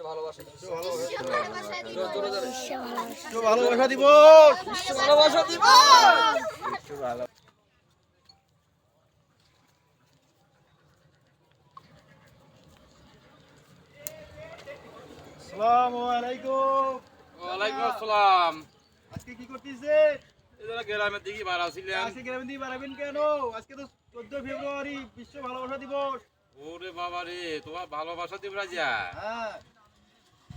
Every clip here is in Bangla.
ভালোবাসা দিব ভালোবাসা দিব। আসসালামু আলাইকুম। ওয়ালাইকুম আসসালাম। আজকে কি করতেছেন? এরা গ্রামের দিকে বার আসছিলেন। আজকে গ্রামে দিয়ে বাড়াবেন কেন? আজকে তো 14 ফেব্রুয়ারি বিশ্ব ভালোবাসা দিবস। ওরে বাবা রে, তোমার ভালোবাসা দিব রাজা। হ্যাঁ,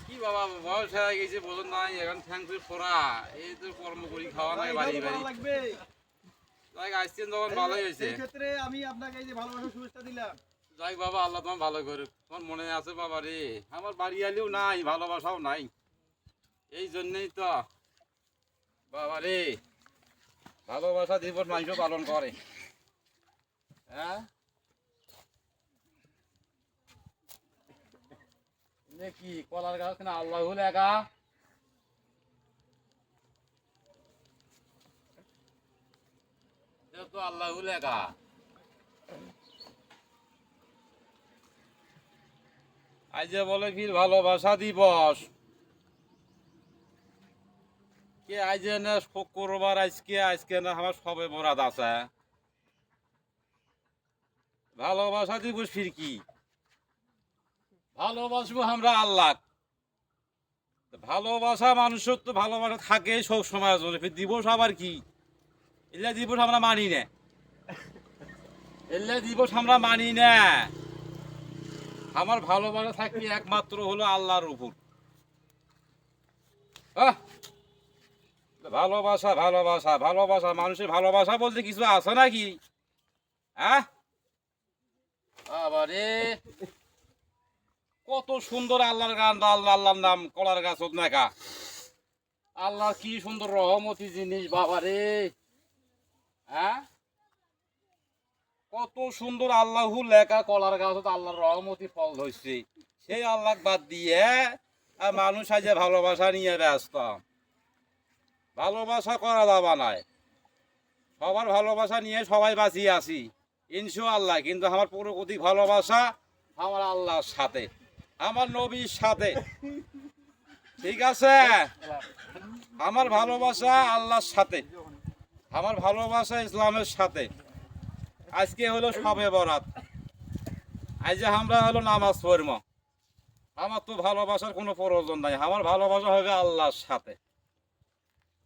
কি বাবা, বয়স হয়ে গেছে, বোঝন নাই, এখন ঠ্যাংকুর ফোড়া, এই তো কর্ম করি খাওয়া নাই বাড়ি এটাও তো বাড়ি। ভালো লাগবে। যাই আসছেন যখন ভালোই হয়েছে। সেই ক্ষেত্রে আমি আপনাকে এই যে ভালোবাসার শুভেচ্ছা দিলাম। যাই বাবা, আল্লাহ তোমার ভালো করুক। তোমার মনে আছে বাবা রে, আমার বাড়ি আলেও নাই, ভালোবাসাও নাই, এই জন্যই তো বাবা রে ভালোবাসা দিবস মানুষ পালন করে। হ্যাঁ, কি কলার গাছ না আল্লাহ হলে একা তো আল্লাহ হলে একা। আজ যে বলে ফির ভালোবাসা দিবস, কে আজ না শুক্রবার, আজকে না আমার সবে বরাত আছে। ভালোবাসা দিবস ফির কি? ভালোবাসবো আমরা আল্লাহ। ভালোবাসা মানুষের তো ভালোবাসা থাকে সব সময় জন্য, ফির দিবস আবার কি? এলে দিবস আমরা মানি না, এলে দিবস আমরা মানি না। আমার ভালোবাসা থাকবে একমাত্র হলো আল্লাহর উপর। ভালোবাসা ভালোবাসা ভালোবাসা, মানুষের ভালোবাসা বলতে কিছু আছে নাকি? হ্যাঁ, আবারে কত সুন্দর আল্লাহর গান, আল্লাহ আল্লাহর নাম কলার গাছ নাকা। আল্লাহ কি সুন্দর রহমতি জিনিস বাবারে। হ্যাঁ, কত সুন্দর আল্লাহু লেখা কলার গাছত আল্লাহর রহমতি ফল ধরছে। সেই আল্লাহ বাদ দিয়ে মানুষ আজ ভালোবাসা নিয়ে ব্যস্ত। ভালোবাসা করা যাবা নাই, সবার ভালোবাসা নিয়ে সবাই বাঁচিয়ে আছি ইনশাআল্লাহ। কিন্তু আমার প্রকৃতি ভালোবাসা আমার আল্লাহর সাথে, আমার নবীর সাথে। ঠিক আছে, আমার ভালোবাসা আল্লাহর সাথে, আমার ভালোবাসা ইসলামের সাথে। আজকে হলো সবে বরাত, আজ আমরা হলো নামাজ পড়ব। আমার তো ভালোবাসার কোনো প্রয়োজন নাই, আমার ভালোবাসা হবে আল্লাহর সাথে,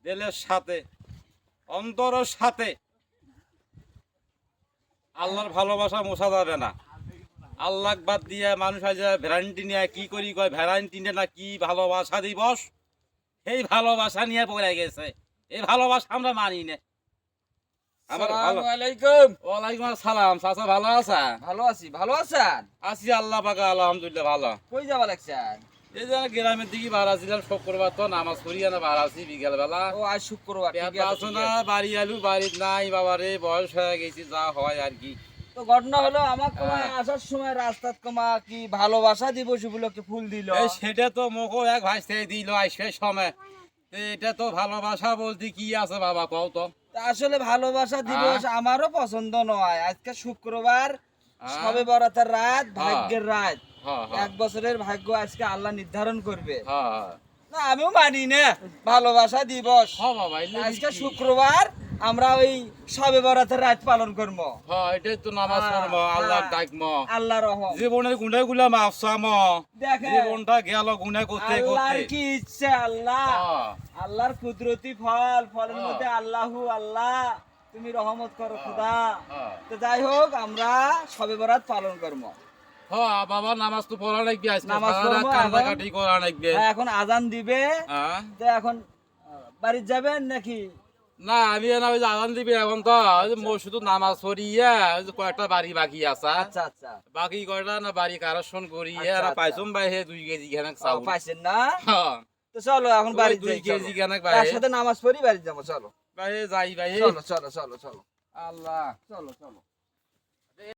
দিলের সাথে, অন্তরের সাথে। আল্লাহর ভালোবাসা মোছা যাবে না। আল্লাহ বাদ দিয়ে মানুষ আজ ভ্যারান্টি নিয়ে কি করি কয়, ভ্যারান্টি নিয়ে না কি ভালোবাসা দিবস, এই ভালোবাসা নিয়ে পড়ে গেছে। এই ভালোবাসা আমরা মানি না। ওয়ালাইকুম আসসালাম। চাচা ভালো আছা? ভালো আছি, ভালো আছেন? আছি আল্লাহ পাকা আলহামদুলিল্লাহ ভালো। কই যাবা লাগছেন? এই যে গ্রামের দিকে বার আসছিলাম, শুক্রবার তো নামাজ পড়িয়া না বার আছি বিকেল বেলা। ও আজ শুক্রবার, ঠিক আছে, আছো না? বাড়ি আলু বাড়ি নাই বাবা রে, বয়স হয়ে গেছি, যা হয় আর কি। তো ঘটনা হলো আমার আসার সময় রাস্তাত কমা কি ভালোবাসা দিবস উপলক্ষে ফুল দিল। সেটা তো মোকো এক ভাই দিল আইসে সময়। এটা তো ভালোবাসা বলতে কি আছে বাবা, কও তো। তা আসলে ভালোবাসা দিবস আমারও পছন্দ নয়। আজকে শুক্রবার, সবে বরাতের রাত, ভাগ্যের রাত। এক বছরের ভাগ্য আজকে আল্লাহ নির্ধারণ করবে। না আমিও মানি না ভালোবাসা দিবস। আজকে শুক্রবার, আমরা ওই সবে বরাতের রাত পালন করবো। এটাই তো নামাজ পড়বো, আল্লাহ ডাকবো, আল্লাহ রহম। জীবনের গুণে গুলা মাফ চামো। জীবনটা গেল গুণে করতে আল্লাহর করতে। কি ইচ্ছে, আল্লাহর কুদরতি ফল, ফলের মধ্যে আল্লাহু আল্লাহ, তুমি রহমত করো খোদা। তো যাই হোক, আমরা সবে বরাত পালন করবো। বাবা নামাজ তো পড়া লাগবে, নামাজ পড়বো, কান্দাকাটি করা লাগবে। এখন আজান দিবে। তো এখন বাড়ি যাবেন নাকি? না আমি না, ওই যে আজান দিবে এখন তো শুধু নামাজ পড়িয়া কয়েকটা বাড়ি বাকি আছে। আচ্ছা আচ্ছা, বাকি কয়টা না বাড়ি কারেকশন করিয়ে আর পাইছুম ভাই 2 কেজি খানেক চাউল পাইছেন না? তো চলো এখন বাড়ি 2 কেজি খানেক ভাই, তার সাথে নামাজ পড়ি বাড়ি যাবো। চলো ভাই যাই ভাই, চলো চলো চলো চলো, আল্লাহ চলো চলো।